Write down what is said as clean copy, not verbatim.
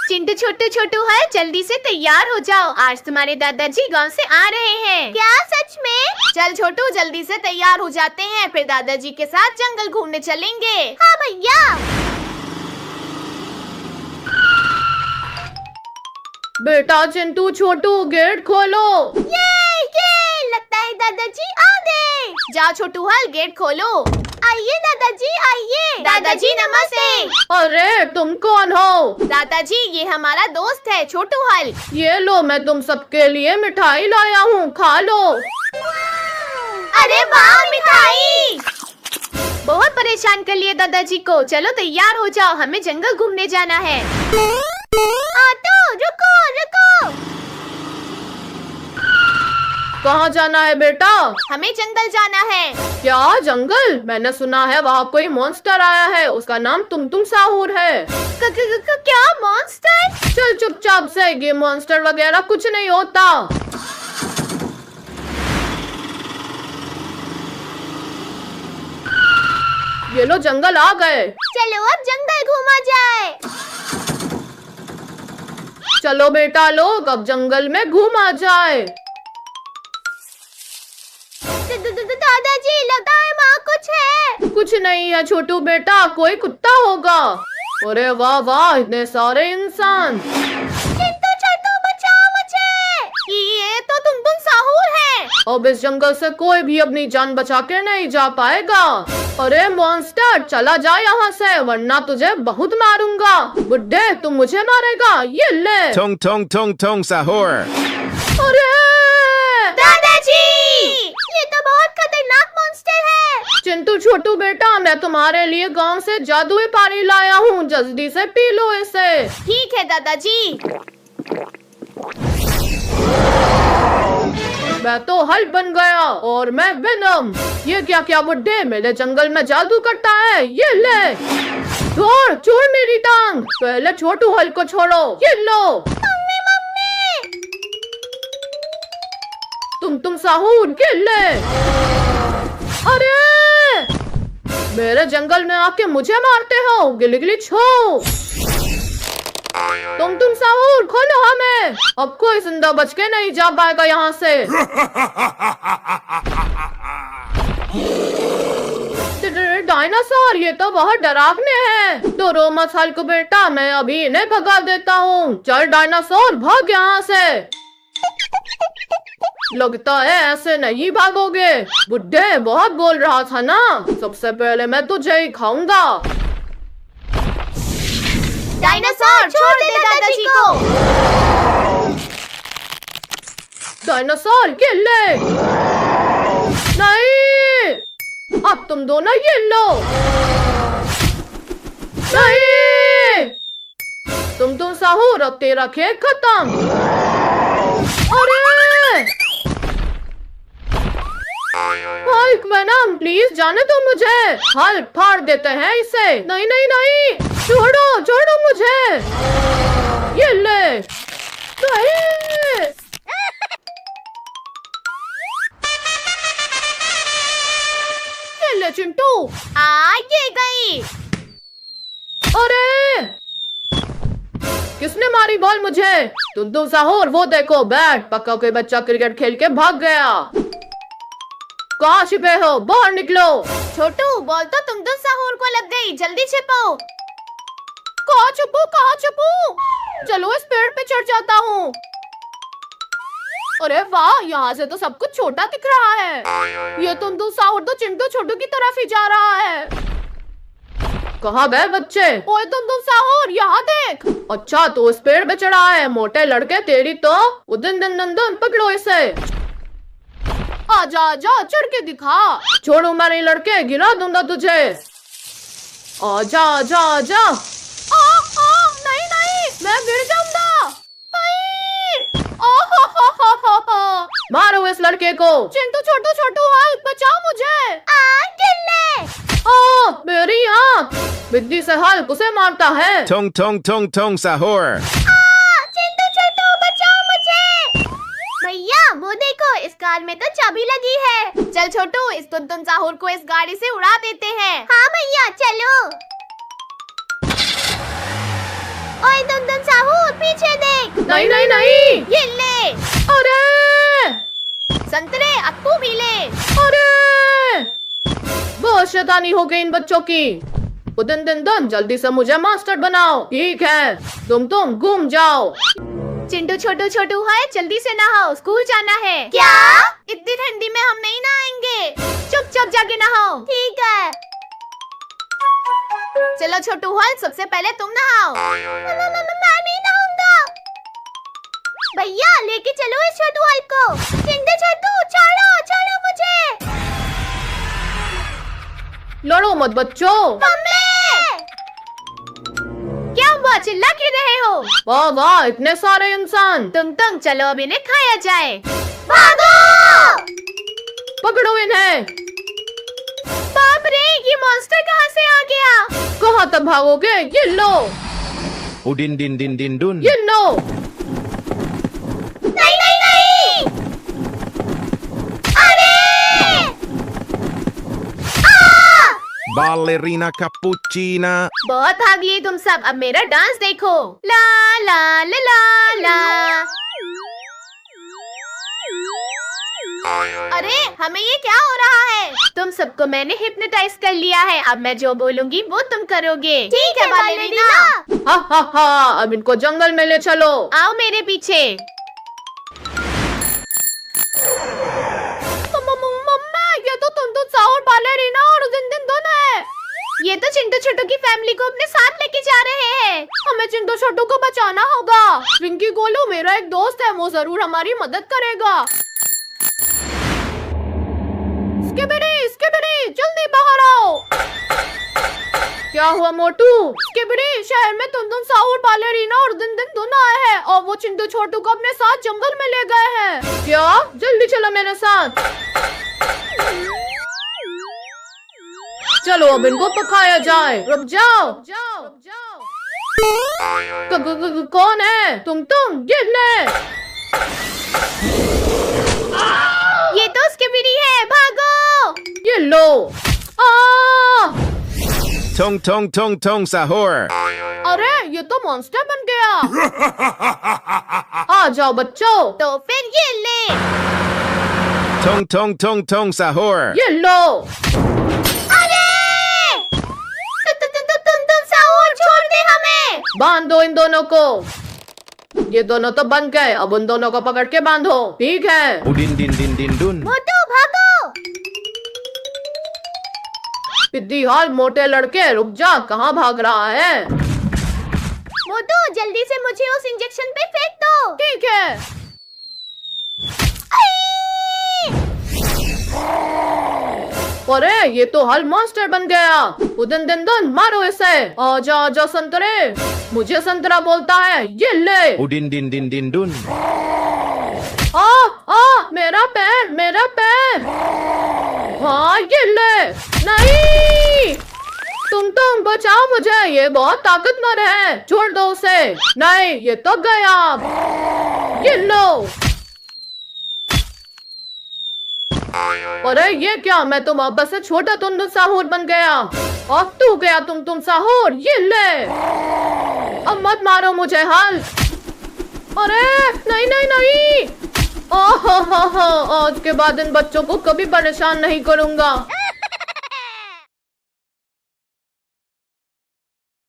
चिंटू छोटू छोटू है, जल्दी से तैयार हो जाओ, आज तुम्हारे दादाजी गांव से आ रहे हैं। क्या सच में? चल छोटू जल्दी से तैयार हो जाते हैं, फिर दादाजी के साथ जंगल घूमने चलेंगे। हाँ भैया। बेटा चिंटू छोटू गेट खोलो। ये लगता है दादाजी आ गए। जाओ छोटू हल गेट खोलो। आइए दादाजी आइए। दादाजी नमस्ते। अरे तुम कौन हो? दादाजी ये हमारा दोस्त है छोटू हल। ये लो मैं तुम सबके लिए मिठाई लाया हूँ, खा लो। अरे वाह मिठाई। बहुत परेशान कर लिए दादाजी को, चलो तैयार हो जाओ, हमें जंगल घूमने जाना है। ऑटो रुको रुको। कहाँ जाना है बेटा? हमें जंगल जाना है। क्या जंगल? मैंने सुना है वहाँ कोई मॉन्स्टर आया है, उसका नाम तुम साहूर है। क्या मॉन्स्टर? चल चुपचाप से, ये मॉन्स्टर वगैरह कुछ नहीं होता। ये लो जंगल आ गए। चलो अब जंगल घूमा जाए। चलो बेटा लोग अब जंगल में घूमा जाए। दादाजी लगता है वहाँ कुछ है। कुछ नहीं है छोटू बेटा, कोई कुत्ता होगा। अरे वाह वाह, इतने सारे इंसान। चिंटू छोटू बचाओ मुझे, ये तो तुम साहूर है। अब इस जंगल से कोई भी अपनी जान बचा के नहीं जा पाएगा। अरे मॉन्स्टर चला जा यहाँ से, वरना तुझे बहुत मारूंगा। बुड्ढे तुम मुझे मारेगा, ये ले। Tong tong tong tong sahur. अरे दादाजी ये तो बहुत खतरनाक मॉन्स्टर है। चिंटू छोटू बेटा, मैं तुम्हारे लिए गांव से जादुई पानी लाया हूँ, जल्दी से पी लो इसे। ठीक है दादाजी। मैं तो हल बन गया और मैं वेनम। ये क्या क्या बुड्ढे मेरे जंगल में जादू करता है, ये ले। छोड़ मेरी टांग, पहले छोटू हल को छोड़ो, ये लो। Mummy mummy. तुम साहूर के ले। अरे मेरे जंगल में आके मुझे मारते हो, गिली गिली छो। तुम साहूर खोलो हमें, अब कोई जिंदा बच के नहीं जा पाएगा यहाँ से। डायनासोर ये तो बहुत डरावने हैं। तो रो मत हल्क बेटा, मैं अभी इन्हें भगा देता हूँ। चल डायनासोर भाग यहाँ से। लगता है ऐसे नहीं भागोगे, बुड्ढे बहुत बोल रहा था ना। सबसे पहले मैं तुझे ही खाऊंगा। डायनासोर छोड़ दे दादाजी को। डायनासोर ये ले। नहीं, अब तुम दोनों ये लो। नहीं, तुम साहूर, अब तेरा खेल खत्म। अरे हल्क वेनम प्लीज जाने दो मुझे, हल्क फाड़ देते हैं इसे। नहीं नहीं नहीं, छोड़ो मुझे, ये ले। नहीं। ये ले चिंटू। ये गई। अरे किसने मारी बॉल मुझे? तुम साहूर वो देखो, बैट पक्का कोई बच्चा क्रिकेट खेल के भाग गया। कहाँ छिपे हो, बाहर निकलो। छोटू बॉल तो तुम साहूर को लग गई, जल्दी छिपो। कहाँ छुपू? चलो इस पेड़ पे चढ़ जाता हूँ। अरे वाह, यहाँ से तो सब कुछ छोटा दिख रहा है। ये तुम साहूर तो चिंटू छोटू की तरफ ही जा रहा है। कहाँ गए बच्चे? ओए तुम साहूर यहाँ देख। अच्छा तो इस पेड़ पे चढ़ा है, मोटे लड़के तेरी तो। उदन पकड़ो इसे। आजा चढ़ के दिखा। छोड़ो मेरे लड़के, गिरा दूंगा तुझे। आजा। नहीं, मैं गिर जाऊंगा। मारो इस लड़के को। चिंटू छोटू हल्क बचाओ मुझे। मेरी आँख, बिजली से हल्क उसे मारता है। Tong tong tong tong sahur. Chintu छोटू बचाओ मुझे। भैया वो देखो, इस कार में तो चाबी लगी है। चल छोटू इस तुम साहूर को इस गाड़ी से उड़ा देते हैं। हाँ भैया चलो। ओए तुम साहूर पीछे देख। नहीं नहीं नहीं। ये ले। अरे संतरे अब तू भी ले। अरे बहुत शैतानी हो गई इन बच्चों की। दिन दिन दिन जल्दी से मुझे मास्टर बनाओ। ठीक है, तुम घूम जाओ। चिंटू छोटू छोटू है, जल्दी से नहाओ, स्कूल जाना है। क्या? इतनी ठंडी में हम नहीं नहाएंगे। चुपचाप जाके नहाओ। ठीक है। चलो छोटू हल, सबसे पहले तुम नहाओ। मैं नहीं नहाऊंगा। भैया लेके चलो इस छोटू हल को। चिंटू छोटू छोड़ो छोड़ो मुझे। लड़ो मत बच्चों। मम्मी! क्या हुआ, चिल्ला क्यों रहे हो? वाह वाह, इतने सारे इंसान। तुम चलो अब इन्हें खाया जाए। भागो! पकड़ो इन्हें। बाप रे, ये मॉन्स्टर कहाँ से आ गया? कहाँ तक भागोगे? ये लो। Udin din din din dun. ये लो। नहीं नहीं नहीं! अरे! Ballerina cappuccina. बहुत भाग लिए तुम सब, अब मेरा डांस देखो। ला ला ला ला ला। अरे हमें ये क्या हो रहा है? तुम सबको मैंने हिप्नोटाइज कर लिया है। अब मैं जो बोलूंगी वो तुम करोगे। ठीक है बालेरिना। हा हा हा, अब इनको जंगल में ले चलो। आओ मेरे पीछे। मम्मा, ये तो तुम साहू बालेरिना और दिन दिन दोनों है। ये तो चिंटू छोटू की फैमिली को अपने साथ लेके जा रहे हैं। हमें चिंटू छोटू को बचाना होगा। रिंकी गोलू मेरा एक दोस्त है, वो जरूर हमारी मदद करेगा। स्किबिडी, जल्दी बाहर आओ। क्या हुआ मोटू? स्किबिडी, शहर में तुम साहू बालेरिना और दिन दिन दोनों आए हैं और वो चिंटू छोटू को अपने साथ जंगल में ले गए हैं। क्या? जल्दी चलो मेरे साथ। चलो अब इनको पकाया जाए। रुक जाओ। कौन है? तुम ये ले। ये तो स्किबिडी है, भागो। ये लो। Tong tong tong tong sahur. अरे ये तो मॉन्स्टर बन गया। आ जाओ बच्चों। तो फिर ये ले। Tong tong tong tong sahur. ये लो। अरे! तुम साहूर छोड़ दे हमें। बांध दो इन दोनों को। ये दोनों तो बन गए, अब उन दोनों को पकड़ के बांधो। ठीक है। Udin din din din dun. मोटू भागो। पिद्दी हाल मोटे लड़के, रुक जा, कहाँ भाग रहा है? मोटू जल्दी से मुझे उस इंजेक्शन पे फेंक दो। ठीक है। अरे ये तो हल मॉन्स्टर बन गया। उदन दिन दिन मारो इसे। आजा आजा संतरे, मुझे संतरा बोलता है। ये ले। Udin din din din dun. मेरा पैर। हाँ ये ले। नहीं, तुम बचाओ मुझे, ये बहुत ताकतवर है। छोड़ दो उसे। नहीं, ये तो गया। ये लो। अरे ये क्या, मैं तो वापस से छोटा तुम साहूर बन गया। और तू गया तुम साहूर। ये ले। अब मत मारो मुझे हाल। अरे नहीं नहीं नहीं। ओह, आज के बाद इन बच्चों को कभी परेशान नहीं करूंगा।